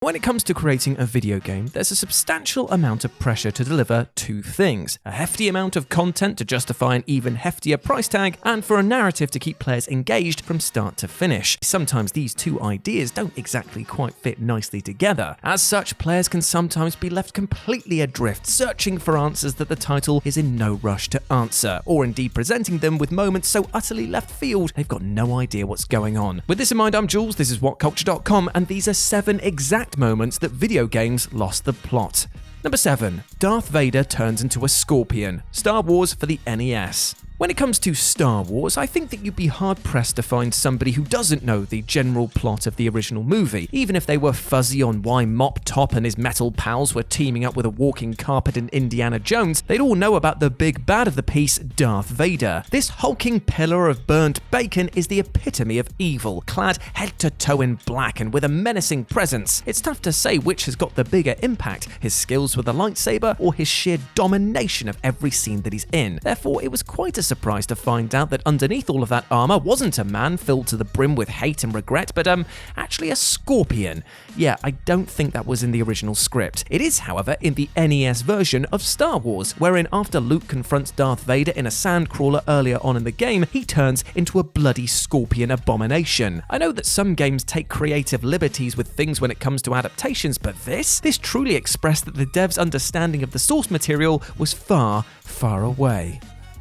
When it comes to creating a video game, there's a substantial amount of pressure to deliver two things: a hefty amount of content to justify an even heftier price tag, and for a narrative to keep players engaged from start to finish. Sometimes these two ideas don't exactly quite fit nicely together. As such, players can sometimes be left completely adrift, searching for answers that the title is in no rush to answer, or indeed presenting them with moments so utterly left field they've got no idea what's going on. With this in mind, I'm Jules, this is WhatCulture.com, and these are 7 exact moments that video games lost the plot. Number 7. Darth Vader turns into a scorpion. Star Wars for the NES. When it comes to Star Wars, I think that you'd be hard-pressed to find somebody who doesn't know the general plot of the original movie. Even if they were fuzzy on why Mop Top and his metal pals were teaming up with a walking carpet in Indiana Jones, they'd all know about the big bad of the piece, Darth Vader. This hulking pillar of burnt bacon is the epitome of evil, clad head to toe in black and with a menacing presence. It's tough to say which has got the bigger impact, his skills with the lightsaber or his sheer domination of every scene that he's in. Therefore, it was quite a surprise to find out that underneath all of that armor wasn't a man filled to the brim with hate and regret, but actually a scorpion. Yeah, I don't think that was in the original script. It is, however, in the NES version of Star Wars, wherein after Luke confronts Darth Vader in a sandcrawler earlier on in the game, he turns into a bloody scorpion abomination. I know that some games take creative liberties with things when it comes to adaptations, but this truly expressed that the devs' understanding of the source material was far, far away.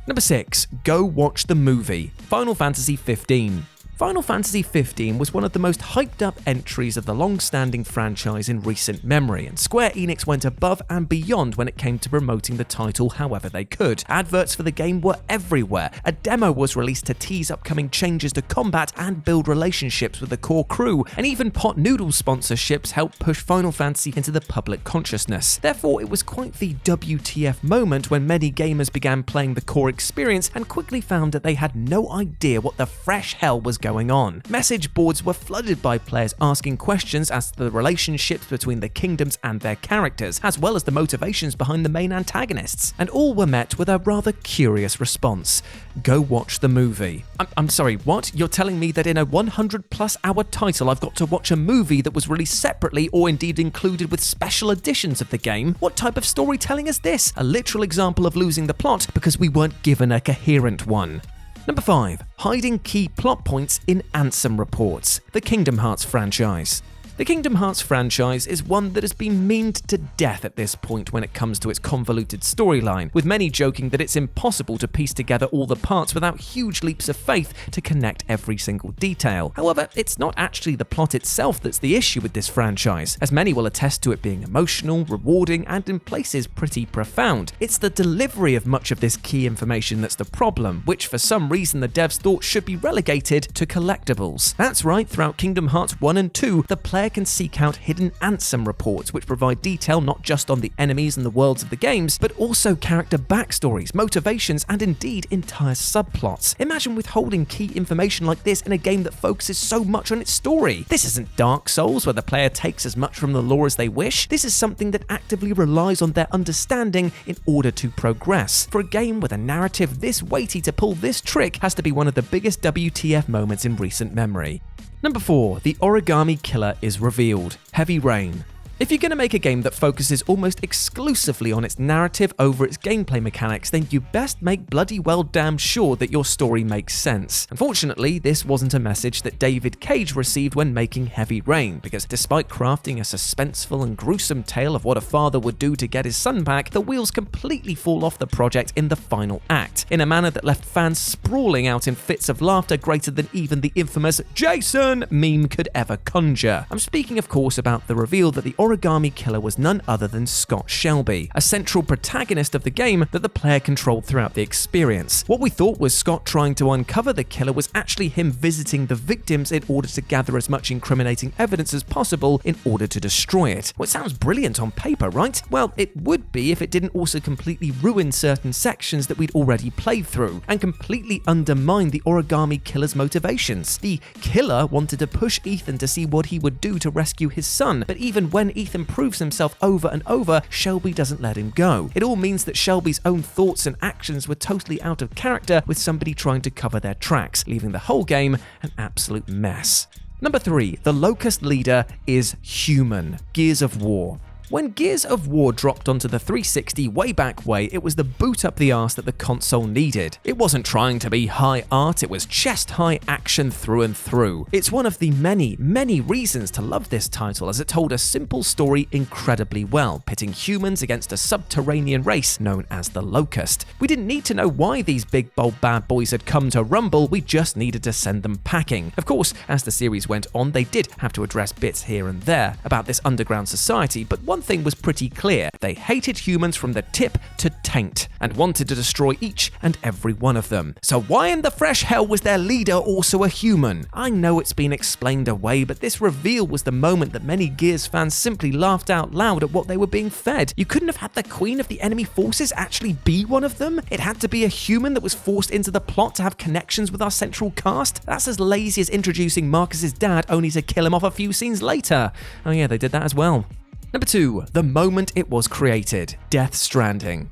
Number 6. Go watch the movie. Final Fantasy 15. Final Fantasy 15 was one of the most hyped up entries of the long-standing franchise in recent memory, and Square Enix went above and beyond when it came to promoting the title however they could. Adverts for the game were everywhere, a demo was released to tease upcoming changes to combat and build relationships with the core crew, and even pot noodle sponsorships helped push Final Fantasy into the public consciousness. Therefore, it was quite the WTF moment when many gamers began playing the core experience and quickly found that they had no idea what the fresh hell was going on. Message boards were flooded by players asking questions as to the relationships between the kingdoms and their characters, as well as the motivations behind the main antagonists, and all were met with a rather curious response: go watch the movie. I'm sorry, what? You're telling me that in a 100+ hour title I've got to watch a movie that was released separately or indeed included with special editions of the game? What type of storytelling is this? A literal example of losing the plot because we weren't given a coherent one. Number 5. Hiding key plot points in Ansem reports. The Kingdom Hearts franchise. The Kingdom Hearts franchise is one that has been memed to death at this point when it comes to its convoluted storyline, with many joking that it's impossible to piece together all the parts without huge leaps of faith to connect every single detail. However, it's not actually the plot itself that's the issue with this franchise, as many will attest to it being emotional, rewarding, and in places pretty profound. It's the delivery of much of this key information that's the problem, which for some reason the devs thought should be relegated to collectibles. That's right, throughout Kingdom Hearts 1 and 2, the player can seek out hidden Ansem reports which provide detail not just on the enemies and the worlds of the games, but also character backstories, motivations, and indeed entire subplots. Imagine withholding key information like this in a game that focuses so much on its story. This isn't Dark Souls where the player takes as much from the lore as they wish. This is something that actively relies on their understanding in order to progress. For a game with a narrative this weighty to pull this trick has to be one of the biggest WTF moments in recent memory. Number 4. The Origami Killer is revealed. Heavy Rain. If you're going to make a game that focuses almost exclusively on its narrative over its gameplay mechanics, then you best make bloody well damn sure that your story makes sense. Unfortunately, this wasn't a message that David Cage received when making Heavy Rain, because despite crafting a suspenseful and gruesome tale of what a father would do to get his son back, the wheels completely fall off the project in the final act, in a manner that left fans sprawling out in fits of laughter greater than even the infamous Jason meme could ever conjure. I'm speaking, of course, about the reveal that the Origami Killer was none other than Scott Shelby, a central protagonist of the game that the player controlled throughout the experience. What we thought was Scott trying to uncover the killer was actually him visiting the victims in order to gather as much incriminating evidence as possible in order to destroy it. Well, it sounds brilliant on paper, right? Well, it would be if it didn't also completely ruin certain sections that we'd already played through, and completely undermine the Origami Killer's motivations. The killer wanted to push Ethan to see what he would do to rescue his son, but even when Ethan proves himself over and over, Shelby doesn't let him go. It all means that Shelby's own thoughts and actions were totally out of character with somebody trying to cover their tracks, leaving the whole game an absolute mess. Number 3, the Locust leader is human. Gears of War. When Gears of War dropped onto the 360 way back way, it was the boot up the arse that the console needed. It wasn't trying to be high art, it was chest-high action through and through. It's one of the many, many reasons to love this title, as it told a simple story incredibly well, pitting humans against a subterranean race known as the Locust. We didn't need to know why these big bold bad boys had come to rumble, we just needed to send them packing. Of course, as the series went on, they did have to address bits here and there about this underground society, but one thing was pretty clear: they hated humans from the tip to taint and wanted to destroy each and every one of them. So why in the fresh hell was their leader also a human? I know it's been explained away, but this reveal was the moment that many Gears fans simply laughed out loud at what they were being fed. You couldn't have had the queen of the enemy forces actually be one of them? It had to be a human that was forced into the plot to have connections with our central cast? That's as lazy as introducing Marcus's dad only to kill him off a few scenes later. Oh yeah, they did that as well. Number 2, the moment it was created, Death Stranding.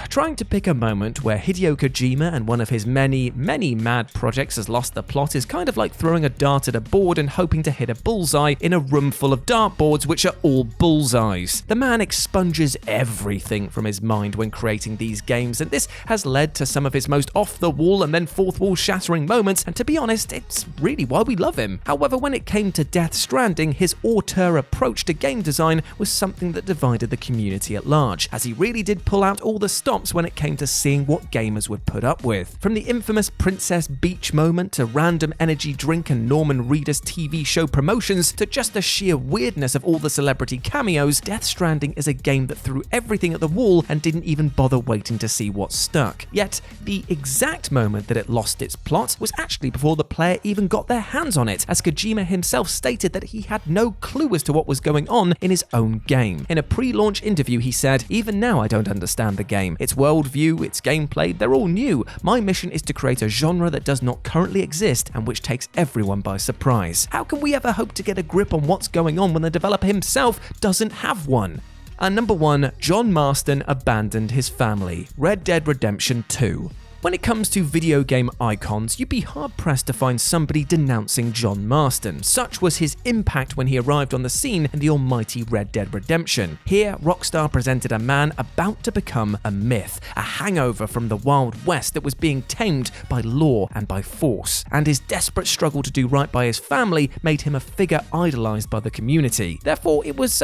Trying to pick a moment where Hideo Kojima and one of his many, many mad projects has lost the plot is kind of like throwing a dart at a board and hoping to hit a bullseye in a room full of dartboards which are all bullseyes. The man expunges everything from his mind when creating these games, and this has led to some of his most off-the-wall and then fourth-wall shattering moments, and to be honest, it's really why we love him. However, when it came to Death Stranding, his auteur approach to game design was something that divided the community at large, as he really did pull out all the stops when it came to seeing what gamers would put up with. From the infamous Princess Beach moment to random energy drink and Norman Reedus TV show promotions to just the sheer weirdness of all the celebrity cameos, Death Stranding is a game that threw everything at the wall and didn't even bother waiting to see what stuck. Yet, the exact moment that it lost its plot was actually before the player even got their hands on it, as Kojima himself stated that he had no clue as to what was going on in his own game. In a pre-launch interview, he said, "Even now I don't understand the game. Its worldview, its gameplay, they're all new. My mission is to create a genre that does not currently exist and which takes everyone by surprise. How can we ever hope to get a grip on what's going on when the developer himself doesn't have one?" And number 1, John Marston abandoned his family. Red Dead Redemption 2. When it comes to video game icons, you'd be hard-pressed to find somebody denouncing John Marston. Such was his impact when he arrived on the scene in the almighty Red Dead Redemption. Here, Rockstar presented a man about to become a myth, a hangover from the Wild West that was being tamed by law and by force. And his desperate struggle to do right by his family made him a figure idolized by the community. Therefore, it was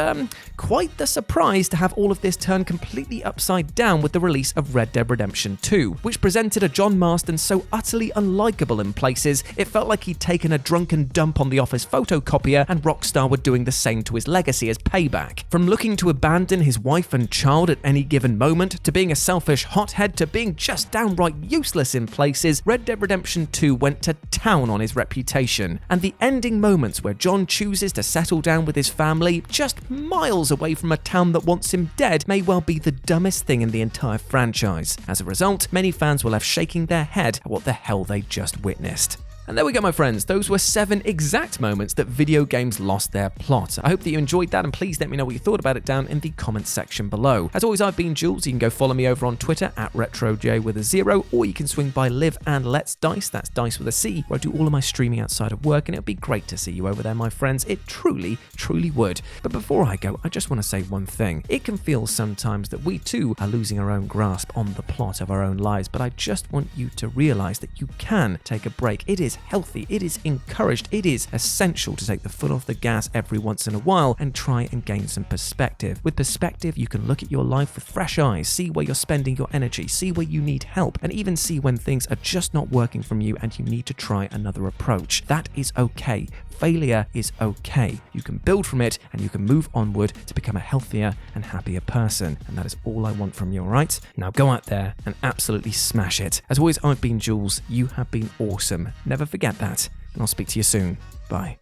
quite the surprise to have all of this turn completely upside down with the release of Red Dead Redemption 2, which presented a John Marston so utterly unlikable in places, it felt like he'd taken a drunken dump on the office photocopier and Rockstar were doing the same to his legacy as payback. From looking to abandon his wife and child at any given moment, to being a selfish hothead, to being just downright useless in places, Red Dead Redemption 2 went to town on his reputation. And the ending moments where John chooses to settle down with his family, just miles away from a town that wants him dead, may well be the dumbest thing in the entire franchise. As a result, many fans were left shaking their head at what the hell they just witnessed. And there we go, my friends. Those were 7 exact moments that video games lost their plot. I hope that you enjoyed that, and please let me know what you thought about it down in the comments section below. As always, I've been Jules. You can go follow me over on Twitter at RetroJ with a 0, or you can swing by Live and Let's Dice, that's Dice with a C, where I do all of my streaming outside of work, and it would be great to see you over there, my friends. It truly, truly would. But before I go, I just want to say one thing. It can feel sometimes that we too are losing our own grasp on the plot of our own lives, but I just want you to realize that you can take a break. It is healthy, it is encouraged, it is essential to take the foot off the gas every once in a while and try and gain some perspective. With perspective, you can look at your life with fresh eyes, see where you're spending your energy, see where you need help, and even see when things are just not working from you and you need to try another approach. That is okay. Failure is okay. You can build from it and you can move onward to become a healthier and happier person. And that is all I want from you, alright? Now go out there and absolutely smash it. As always, I've been Jules. You have been awesome. Never forget that. And I'll speak to you soon. Bye.